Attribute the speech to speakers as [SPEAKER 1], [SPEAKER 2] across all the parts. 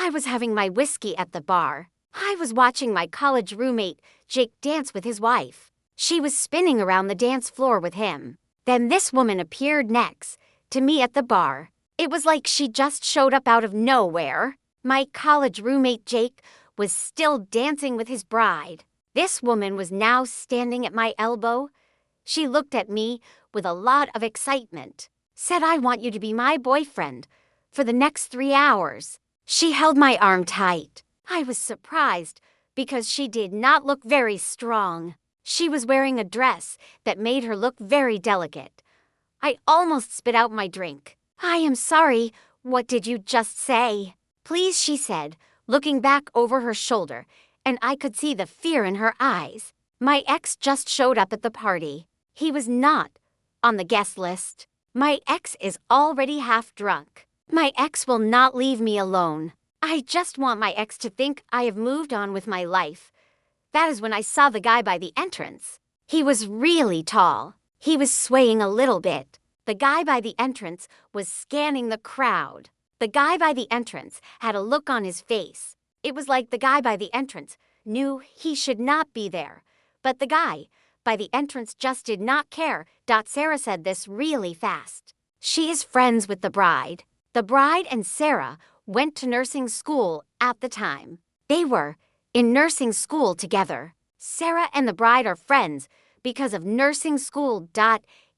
[SPEAKER 1] I was having my whiskey at the bar. I was watching my college roommate, Jake, dance with his wife. She was spinning around the dance floor with him. Then this woman appeared next to me at the bar. It was like she just showed up out of nowhere. My college roommate, Jake, was still dancing with his bride. This woman was now standing at my elbow. She looked at me with a lot of excitement. Said, "I want you to be my boyfriend for the next 3 hours." She held my arm tight. I was surprised because she did not look very strong. She was wearing a dress that made her look very delicate. I almost spit out my drink. "I am sorry, what did you just say?" "Please," she said, looking back over her shoulder, and I could see the fear in her eyes. My ex just showed up at the party. He was not on the guest list. My ex is already half drunk. My ex will not leave me alone. I just want my ex to think I have moved on with my life. That is when I saw the guy by the entrance. He was really tall. He was swaying a little bit. The guy by the entrance was scanning the crowd. The guy by the entrance had a look on his face. It was like the guy by the entrance knew he should not be there. But the guy by the entrance just did not care. Sarah said this really fast. She is friends with the bride. The bride and Sarah went to nursing school at the time. They were in nursing school together. Sarah and the bride are friends because of nursing school.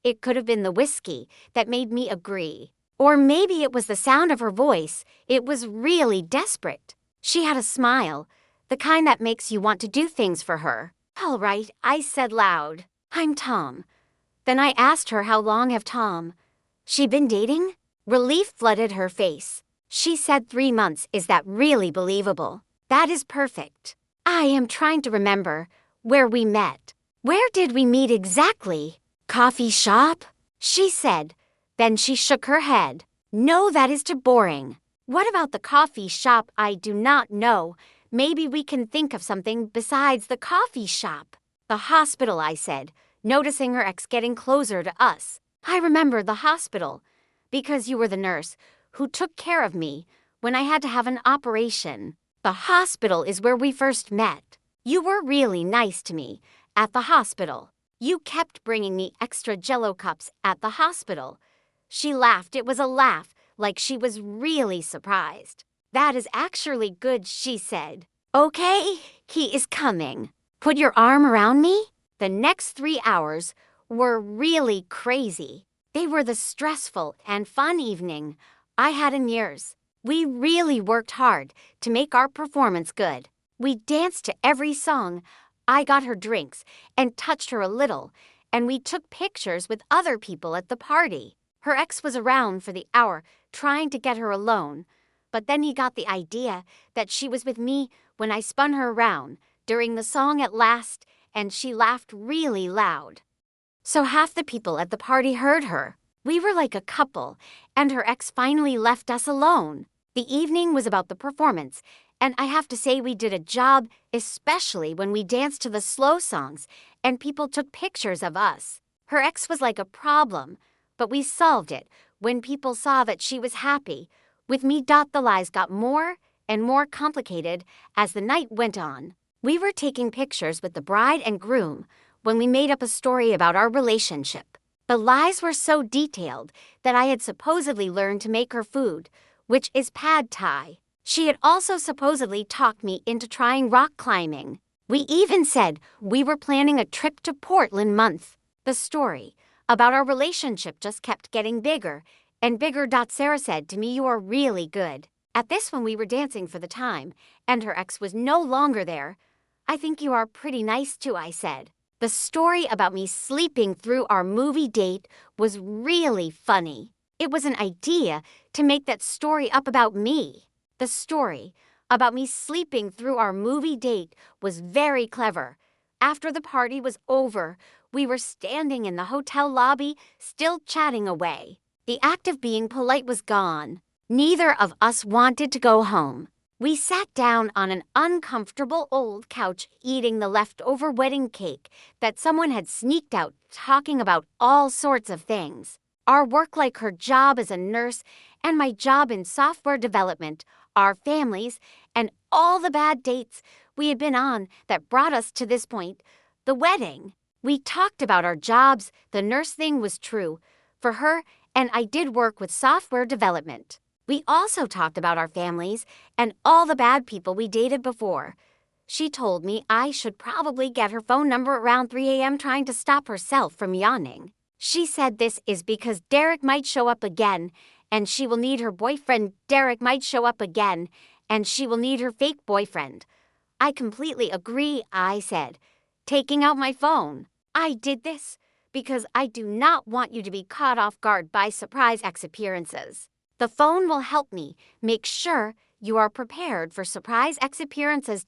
[SPEAKER 1] It could have been the whiskey that made me agree. Or maybe it was the sound of her voice. It was really desperate. She had a smile, the kind that makes you want to do things for her. "All right," I said loud. "I'm Tom." Then I asked her how long have Tom she been dating? Relief flooded her face. She said 3 months. "Is that really believable?" "That is perfect." I am trying to remember where we met. Where did we meet exactly? Coffee shop? She said. Then she shook her head. "No, that is too boring." "What about the coffee shop?" "I do not know. Maybe we can think of something besides the coffee shop." "The hospital," I said, noticing her ex getting closer to us. "I remember the hospital, because you were the nurse who took care of me when I had to have an operation. The hospital is where we first met. You were really nice to me at the hospital. You kept bringing me extra Jell-O cups at the hospital." She laughed. It was a laugh, like she was really surprised. "That is actually good," she said. "Okay, he is coming. Put your arm around me." The next 3 hours were really crazy. They were the stressful and fun evening I had in years. We really worked hard to make our performance good. We danced to every song. I got her drinks and touched her a little, and we took pictures with other people at the party. Her ex was around for the hour trying to get her alone, but then he got the idea that she was with me when I spun her around during the song at last, and she laughed really loud. So half the people at the party heard her. We were like a couple, and her ex finally left us alone. The evening was about the performance, and I have to say we did a job, especially when we danced to the slow songs and people took pictures of us. Her ex was like a problem, but we solved it when people saw that she was happy. With me, the lies got more and more complicated as the night went on. We were taking pictures with the bride and groom when we made up a story about our relationship. The lies were so detailed that I had supposedly learned to make her food, which is pad thai. She had also supposedly talked me into trying rock climbing. We even said we were planning a trip to Portland month. The story about our relationship just kept getting bigger and bigger. Sarah said to me, "You are really good at this." When we were dancing for the time and her ex was no longer there, "I think you are pretty nice too," I said. The story about me sleeping through our movie date was really funny. It was an idea to make that story up about me. The story about me sleeping through our movie date was very clever. After the party was over, we were standing in the hotel lobby, still chatting away. The act of being polite was gone. Neither of us wanted to go home. We sat down on an uncomfortable old couch eating the leftover wedding cake that someone had sneaked out, talking about all sorts of things. Our work, like her job as a nurse and my job in software development, our families, and all the bad dates we had been on that brought us to this point, the wedding. We talked about our jobs. The nurse thing was true for her, and I did work with software development. We also talked about our families and all the bad people we dated before. She told me I should probably get her phone number around 3 a.m. trying to stop herself from yawning. She said this is because Derek might show up again, and she will need her boyfriend. Derek might show up again, and she will need her fake boyfriend. I completely agree, I said, taking out my phone. I did this because I do not want you to be caught off guard by surprise ex-appearances. The phone will help me make sure you are prepared for surprise ex-appearances.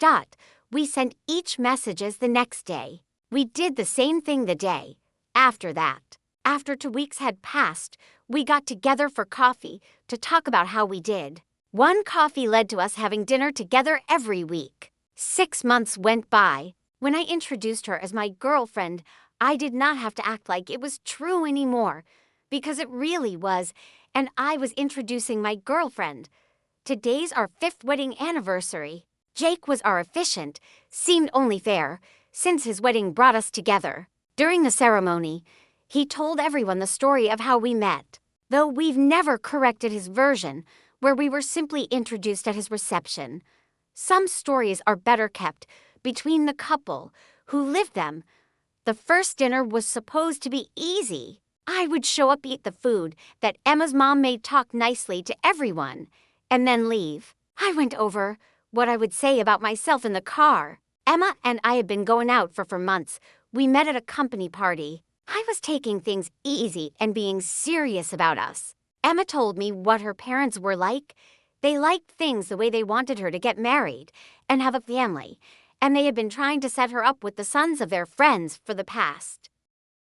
[SPEAKER 1] We sent each messages the next day. We did the same thing the day after that. After 2 weeks had passed, we got together for coffee to talk about how we did. One coffee led to us having dinner together every week. 6 months went by. When I introduced her as my girlfriend, I did not have to act like it was true anymore, because it really was, and I was introducing my girlfriend. Today's our 5th wedding anniversary. Jake was our officiant, seemed only fair, since his wedding brought us together. During the ceremony, he told everyone the story of how we met, though we've never corrected his version, where we were simply introduced at his reception. Some stories are better kept between the couple who lived them. The first dinner was supposed to be easy. I would show up, eat the food that Emma's mom made, talk nicely to everyone, and then leave. I went over what I would say about myself in the car. Emma and I had been going out for months. We met at a company party. I was taking things easy and being serious about us. Emma told me what her parents were like. They liked things the way they wanted her to get married and have a family, and they had been trying to set her up with the sons of their friends for the past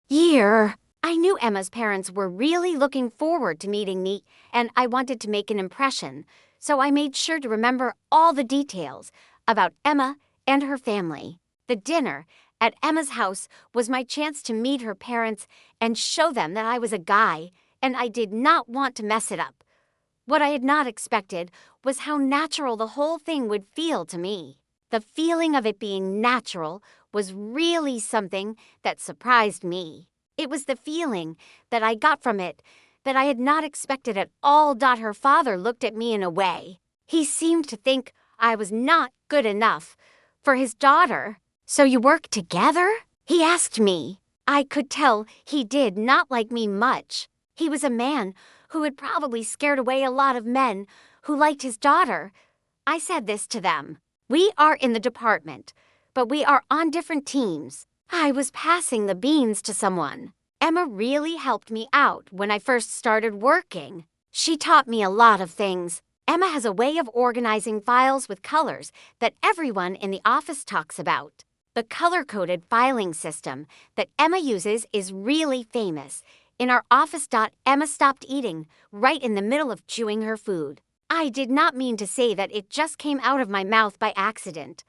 [SPEAKER 1] year. I knew Emma's parents were really looking forward to meeting me, and I wanted to make an impression, so I made sure to remember all the details about Emma and her family. The dinner at Emma's house was my chance to meet her parents and show them that I was a guy, and I did not want to mess it up. What I had not expected was how natural the whole thing would feel to me. The feeling of it being natural was really something that surprised me. It was the feeling that I got from it that I had not expected at all. Her father looked at me in a way. He seemed to think I was not good enough for his daughter. "So you work together?" he asked me. I could tell he did not like me much. He was a man who had probably scared away a lot of men who liked his daughter. I said this to them. We are in the department, but we are on different teams. I was passing the beans to someone. Emma really helped me out when I first started working. She taught me a lot of things. Emma has a way of organizing files with colors that everyone in the office talks about. The color-coded filing system that Emma uses is really famous. In our office. Emma stopped eating right in the middle of chewing her food. I did not mean to say that, it just came out of my mouth by accident.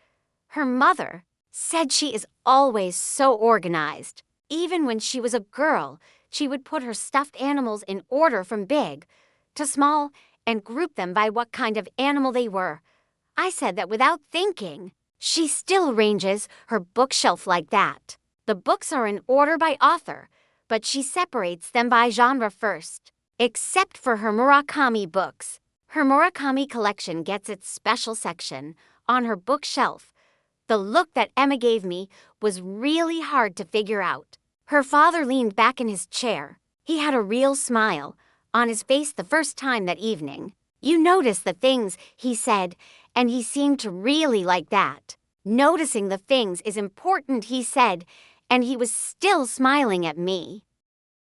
[SPEAKER 1] Her mother said she is always so organized. Even when she was a girl, she would put her stuffed animals in order from big to small and group them by what kind of animal they were. I said that without thinking. She still arranges her bookshelf like that. The books are in order by author, but she separates them by genre first, except for her Murakami books. Her Murakami collection gets its special section on her bookshelf. The look that Emma gave me was really hard to figure out. Her father leaned back in his chair. He had a real smile on his face the first time that evening. You notice the things he said, and he seemed to really like that. Noticing the things is important, he said, and he was still smiling at me.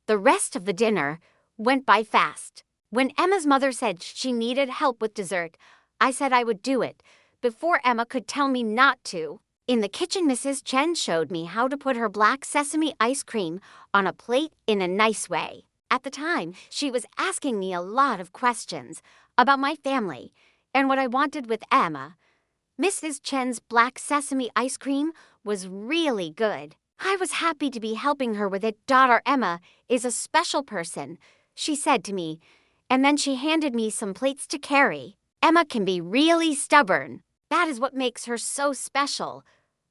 [SPEAKER 1] The rest of the dinner went by fast. When Emma's mother said she needed help with dessert, I said I would do it before Emma could tell me not to. In the kitchen, Mrs. Chen showed me how to put her black sesame ice cream on a plate in a nice way. At the time, she was asking me a lot of questions about my family and what I wanted with Emma. Mrs. Chen's black sesame ice cream was really good. I was happy to be helping her with it. Daughter Emma is a special person, she said to me, and then she handed me some plates to carry. Emma can be really stubborn. That is what makes her so special.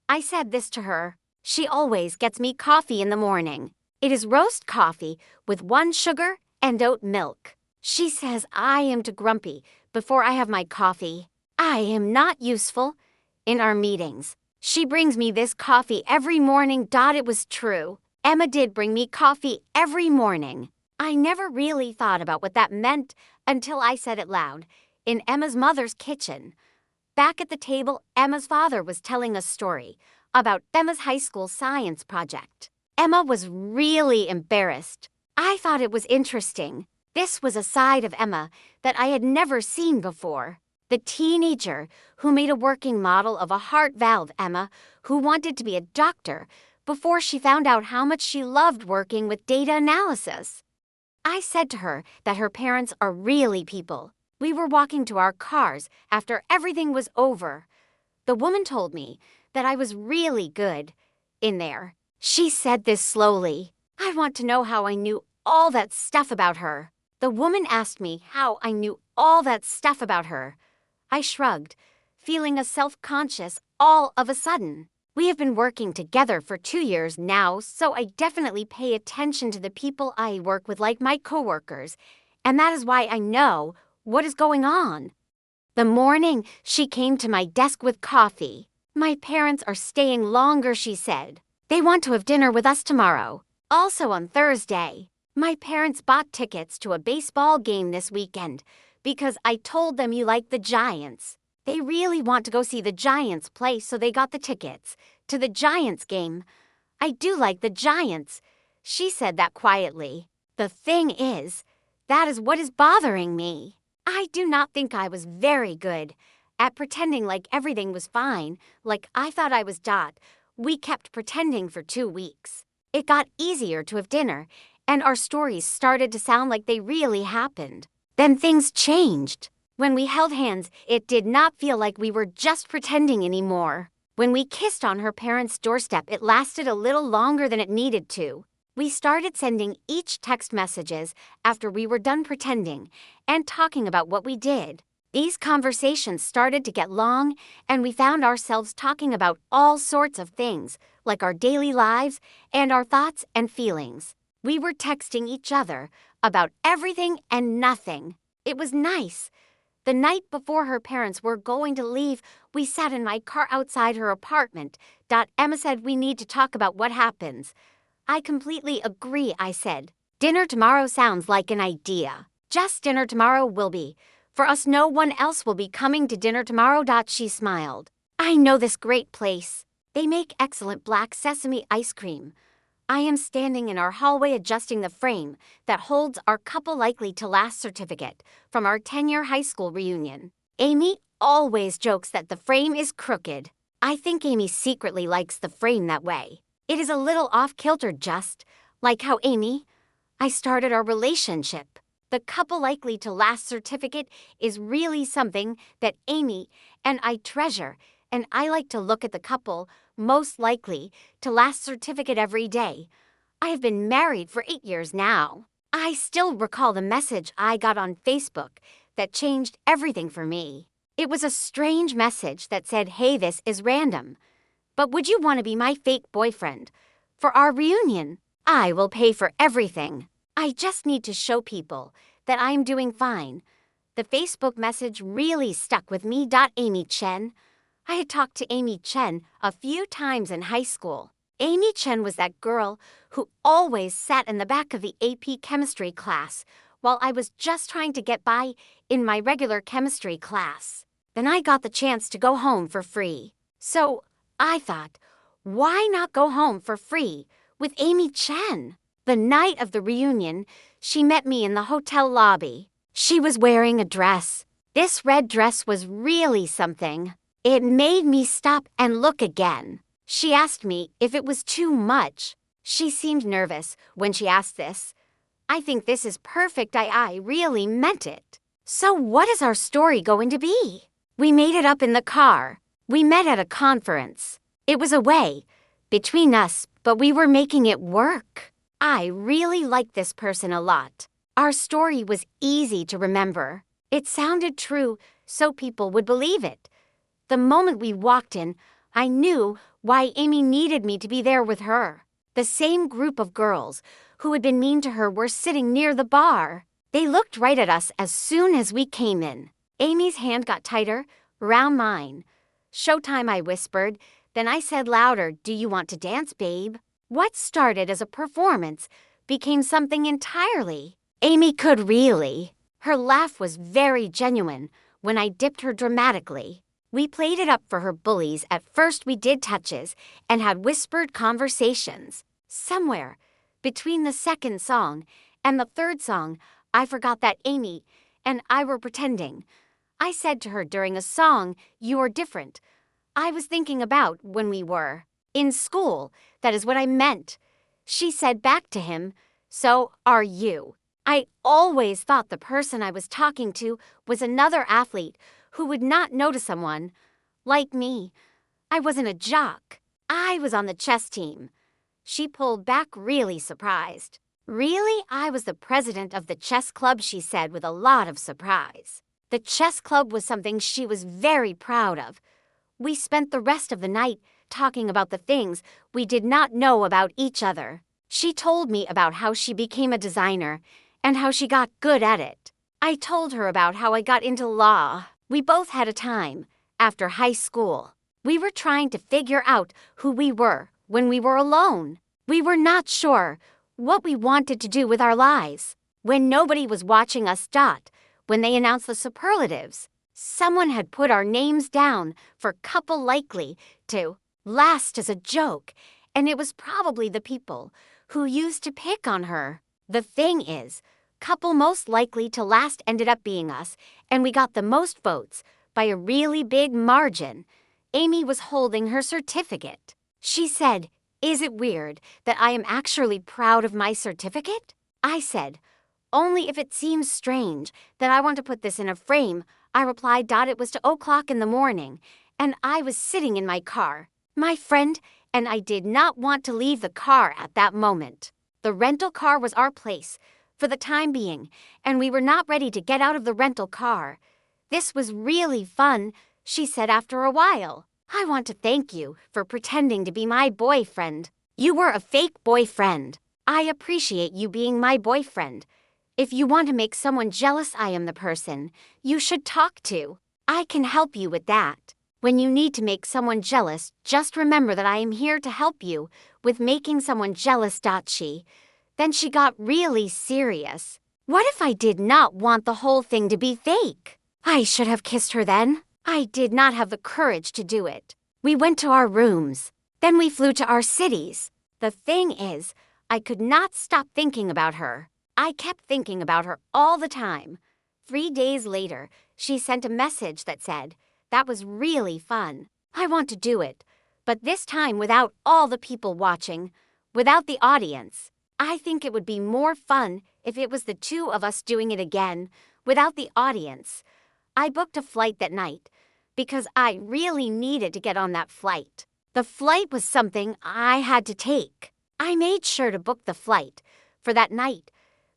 [SPEAKER 1] I said this to her. She always gets me coffee in the morning. It is roast coffee with 1 sugar and oat milk. She says I am too grumpy before I have my coffee. I am not useful. In our meetings, she brings me this coffee every morning. It was true. Emma did bring me coffee every morning. I never really thought about what that meant until I said it loud in Emma's mother's kitchen. Back at the table, Emma's father was telling a story about Emma's high school science project. Emma was really embarrassed. I thought it was interesting. This was a side of Emma that I had never seen before. The teenager who made a working model of a heart valve, Emma, who wanted to be a doctor before she found out how much she loved working with data analysis. I said to her that her parents are really people. We were walking to our cars after everything was over. The woman told me that I was really good in there. She said this slowly. I want to know how I knew all that stuff about her. The woman asked me how I knew all that stuff about her. I shrugged, feeling a self-conscious all of a sudden. We have been working together for 2 years now, so I definitely pay attention to the people I work with, like my coworkers, and that is why I know what is going on. The morning she came to my desk with coffee. My parents are staying longer, she said. They want to have dinner with us tomorrow. Also on Thursday. My parents bought tickets to a baseball game this weekend because I told them you like the Giants. They really want to go see the Giants play, so they got the tickets to the Giants game. I do like the Giants. She said that quietly. The thing is, that is what is bothering me. I do not think I was very good at pretending like everything was fine, like I thought I was. We kept pretending for 2 weeks. It got easier to have dinner, and our stories started to sound like they really happened. Then things changed. When we held hands, it did not feel like we were just pretending anymore. When we kissed on her parents' doorstep, it lasted a little longer than it needed to. We started sending each text messages after we were done pretending and talking about what we did. These conversations started to get long, and we found ourselves talking about all sorts of things, like our daily lives and our thoughts and feelings. We were texting each other about everything and nothing. It was nice. The night before her parents were going to leave, we sat in my car outside her apartment. Emma said we need to talk about what happens. I completely agree, I said. Dinner tomorrow sounds like an idea. Just dinner tomorrow will be. For us, no one else will be coming to dinner tomorrow. She smiled. I know this great place. They make excellent black sesame ice cream. I am standing in our hallway adjusting the frame that holds our couple likely to last certificate from our 10-year high school reunion. Amy always jokes that the frame is crooked. I think Amy secretly likes the frame that way. It is a little off-kilter, just like how I started our relationship. The couple likely to last certificate is really something that Amy and I treasure, and I like to look at the couple most likely to last certificate every day. I have been married for 8 years now. I still recall the message I got on Facebook that changed everything for me. It was a strange message that said, "Hey, this is random, but would you want to be my fake boyfriend for our reunion? I will pay for everything. I just need to show people that I'm doing fine." The Facebook message really stuck with me. Amy Chen. I had talked to Amy Chen a few times in high school. Amy Chen was that girl who always sat in the back of the AP chemistry class while I was just trying to get by in my regular chemistry class. Then I got the chance to go home for free. So I thought, why not go home for free with Amy Chen? The night of the reunion, she met me in the hotel lobby. She was wearing a dress. This red dress was really something. It made me stop and look again. She asked me if it was too much. She seemed nervous when she asked this. I think this is perfect. I really meant it. So what is our story going to be? We made it up in the car. We met at a conference. It was away between us, but we were making it work. I really liked this person a lot. Our story was easy to remember. It sounded true, so people would believe it. The moment we walked in, I knew why Amy needed me to be there with her. The same group of girls who had been mean to her were sitting near the bar. They looked right at us as soon as we came in. Amy's hand got tighter around mine. "Showtime," I whispered. Then I said louder, "Do you want to dance, babe?" What started as a performance became something entirely. Amy could really. Her laugh was very genuine when I dipped her dramatically. We played it up for her bullies. At first we did touches and had whispered conversations. Somewhere between the second song and the third song, I forgot that Amy and I were pretending. I said to her during a song, "You're different." I was thinking about when we were in school. That is what I meant. She said back to him, "So are you." I always thought the person I was talking to was another athlete who would not notice someone like me. I wasn't a jock. I was on the chess team. She pulled back, really surprised. "Really? I was the president of the chess club," she said with a lot of surprise. The chess club was something she was very proud of. We spent the rest of the night talking about the things we did not know about each other. She told me about how she became a designer and how she got good at it. I told her about how I got into law. We both had a time after high school. We were trying to figure out who we were when we were alone. We were not sure what we wanted to do with our lives. When nobody was watching us. When they announced the superlatives, someone had put our names down for couple likely to last as a joke, and it was probably the people who used to pick on her. The thing is, couple most likely to last ended up being us, and we got the most votes by a really big margin. Amy was holding her certificate. She said, "Is it weird that I am actually proud of my certificate?" I said, "Only if it seems strange that I want to put this in a frame." I replied, "It was 2:00 in the morning, and I was sitting in my car. My friend and I did not want to leave the car at that moment. The rental car was our place for the time being, and we were not ready to get out of the rental car. This was really fun," she said after a while. "I want to thank you for pretending to be my boyfriend. You were a fake boyfriend. I appreciate you being my boyfriend. If you want to make someone jealous, I am the person you should talk to. I can help you with that. When you need to make someone jealous, just remember that I am here to help you with making someone jealous." Then she got really serious. What if I did not want the whole thing to be fake? I should have kissed her then. I did not have the courage to do it. We went to our rooms. Then we flew to our cities. The thing is, I could not stop thinking about her. I kept thinking about her all the time. 3 days later, she sent a message that said, "That was really fun. I want to do it, but this time without all the people watching, without the audience. I think it would be more fun if it was the two of us doing it again, without the audience." I booked a flight that night because I really needed to get on that flight. The flight was something I had to take. I made sure to book the flight for that night.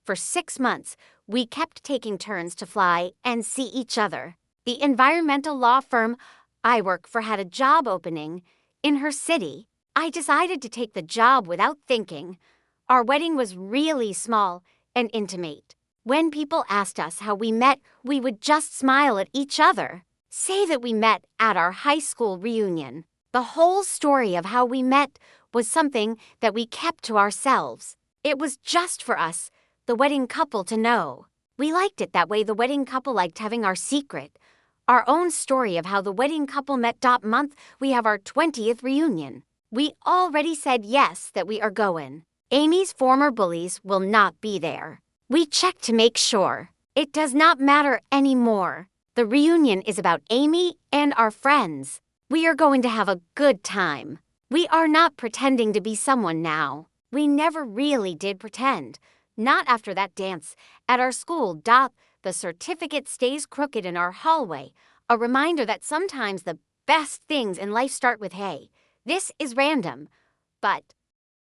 [SPEAKER 1] For 6 months, we kept taking turns to fly and see each other. The environmental law firm I work for had a job opening in her city. I decided to take the job without thinking. Our wedding was really small and intimate. When people asked us how we met, we would just smile at each other, say that we met at our high school reunion. The whole story of how we met was something that we kept to ourselves. It was just for us, the wedding couple, to know. We liked it that way. The wedding couple liked having our secret, our own story of how the wedding couple met. Month we have our 20th reunion. We already said yes that we are going. Amy's former bullies will not be there. We checked to make sure. It does not matter anymore. The reunion is about Amy and our friends. We are going to have a good time. We are not pretending to be someone now. We never really did pretend. Not after that dance at our school. The certificate stays crooked in our hallway, a reminder that sometimes the best things in life start with, "Hey, this is random, but